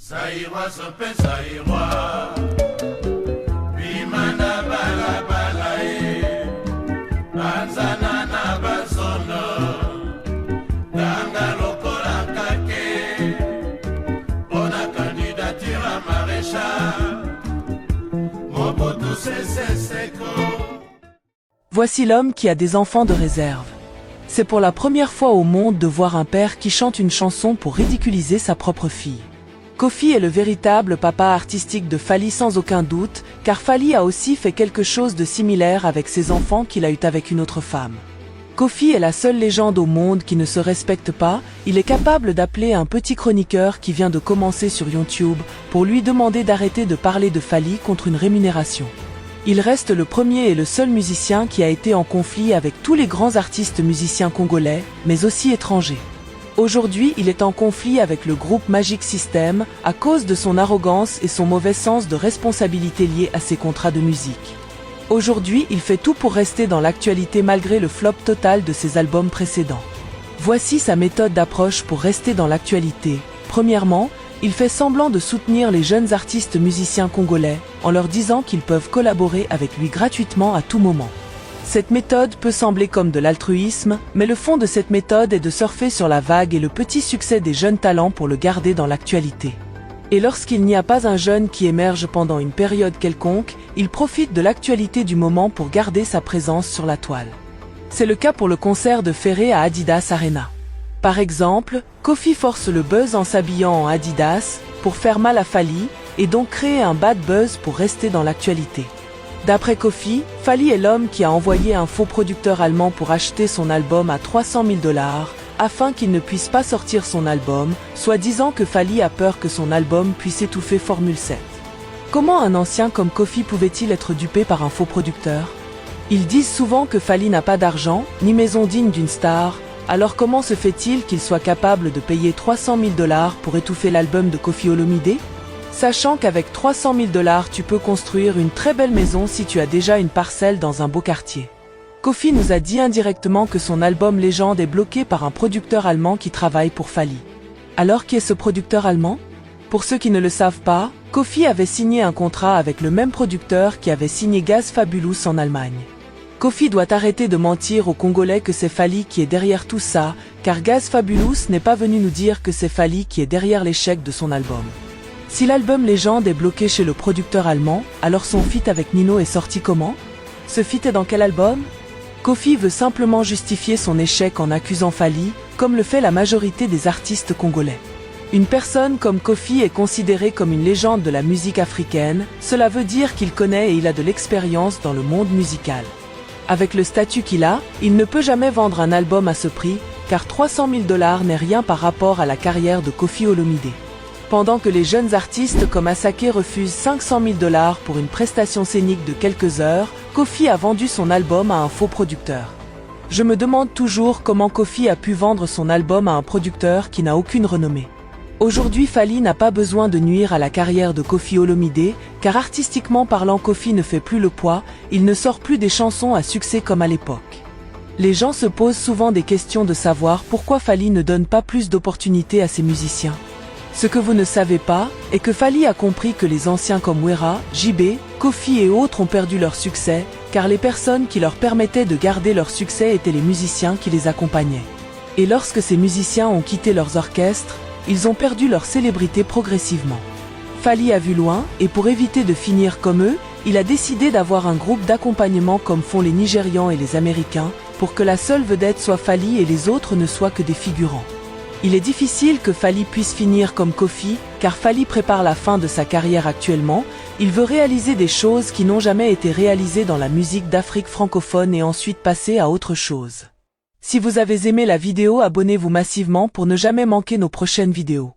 Zairwa sope zairwa Bimana bala bala Anzana na bazono Danga lokola kake Bona candidature à maréchal Mobutu Sese Seko. Voici l'homme qui a des enfants de réserve. C'est pour la première fois au monde de voir un père qui chante une chanson pour ridiculiser sa propre fille. Kofi est le véritable papa artistique de Fally sans aucun doute, car Fally a aussi fait quelque chose de similaire avec ses enfants qu'il a eu avec une autre femme. Kofi est la seule légende au monde qui ne se respecte pas, il est capable d'appeler un petit chroniqueur qui vient de commencer sur YouTube pour lui demander d'arrêter de parler de Fally contre une rémunération. Il reste le premier et le seul musicien qui a été en conflit avec tous les grands artistes musiciens congolais, mais aussi étrangers. Aujourd'hui, il est en conflit avec le groupe Magic System à cause de son arrogance et son mauvais sens de responsabilité lié à ses contrats de musique. Aujourd'hui, il fait tout pour rester dans l'actualité malgré le flop total de ses albums précédents. Voici sa méthode d'approche pour rester dans l'actualité. Premièrement, il fait semblant de soutenir les jeunes artistes musiciens congolais en leur disant qu'ils peuvent collaborer avec lui gratuitement à tout moment. Cette méthode peut sembler comme de l'altruisme, mais le fond de cette méthode est de surfer sur la vague et le petit succès des jeunes talents pour le garder dans l'actualité. Et lorsqu'il n'y a pas un jeune qui émerge pendant une période quelconque, il profite de l'actualité du moment pour garder sa présence sur la toile. C'est le cas pour le concert de Ferré à Adidas Arena. Par exemple, Kofi force le buzz en s'habillant en Adidas pour faire mal à Fally et donc créer un bad buzz pour rester dans l'actualité. D'après Kofi, Fally est l'homme qui a envoyé un faux producteur allemand pour acheter son album à 300 000 $ afin qu'il ne puisse pas sortir son album, soi-disant que Fally a peur que son album puisse étouffer Formule 7. Comment un ancien comme Kofi pouvait-il être dupé par un faux producteur? Ils disent souvent que Fally n'a pas d'argent, ni maison digne d'une star, alors comment se fait-il qu'il soit capable de payer 300 000 $ pour étouffer l'album de Koffi Olomidé? Sachant qu'avec 300 000 $ tu peux construire une très belle maison si tu as déjà une parcelle dans un beau quartier. Kofi nous a dit indirectement que son album Légende est bloqué par un producteur allemand qui travaille pour Fally. Alors qui est ce producteur allemand? Pour ceux qui ne le savent pas, Kofi avait signé un contrat avec le même producteur qui avait signé Gaz Fabulous en Allemagne. Kofi doit arrêter de mentir aux Congolais que c'est Fally qui est derrière tout ça, car Gaz Fabulous n'est pas venu nous dire que c'est Fally qui est derrière l'échec de son album. Si l'album Légende est bloqué chez le producteur allemand, alors son feat avec Nino est sorti comment? Ce feat est dans quel album? Kofi veut simplement justifier son échec en accusant Fally, comme le fait la majorité des artistes congolais. Une personne comme Kofi est considérée comme une légende de la musique africaine, cela veut dire qu'il connaît et il a de l'expérience dans le monde musical. Avec le statut qu'il a, il ne peut jamais vendre un album à ce prix, car 300 000 $ n'est rien par rapport à la carrière de Koffi Olomidé. Pendant que les jeunes artistes comme Asake refusent 500 000 $ pour une prestation scénique de quelques heures, Kofi a vendu son album à un faux producteur. Je me demande toujours comment Kofi a pu vendre son album à un producteur qui n'a aucune renommée. Aujourd'hui, Fally n'a pas besoin de nuire à la carrière de Koffi Olomidé, car artistiquement parlant Kofi ne fait plus le poids, il ne sort plus des chansons à succès comme à l'époque. Les gens se posent souvent des questions de savoir pourquoi Fally ne donne pas plus d'opportunités à ses musiciens. Ce que vous ne savez pas, est que Fally a compris que les anciens comme Wera, JB, Kofi et autres ont perdu leur succès, car les personnes qui leur permettaient de garder leur succès étaient les musiciens qui les accompagnaient. Et lorsque ces musiciens ont quitté leurs orchestres, ils ont perdu leur célébrité progressivement. Fally a vu loin, et pour éviter de finir comme eux, il a décidé d'avoir un groupe d'accompagnement comme font les Nigérians et les Américains, pour que la seule vedette soit Fally et les autres ne soient que des figurants. Il est difficile que Fally puisse finir comme Kofi, car Fally prépare la fin de sa carrière actuellement, il veut réaliser des choses qui n'ont jamais été réalisées dans la musique d'Afrique francophone et ensuite passer à autre chose. Si vous avez aimé la vidéo, abonnez-vous massivement pour ne jamais manquer nos prochaines vidéos.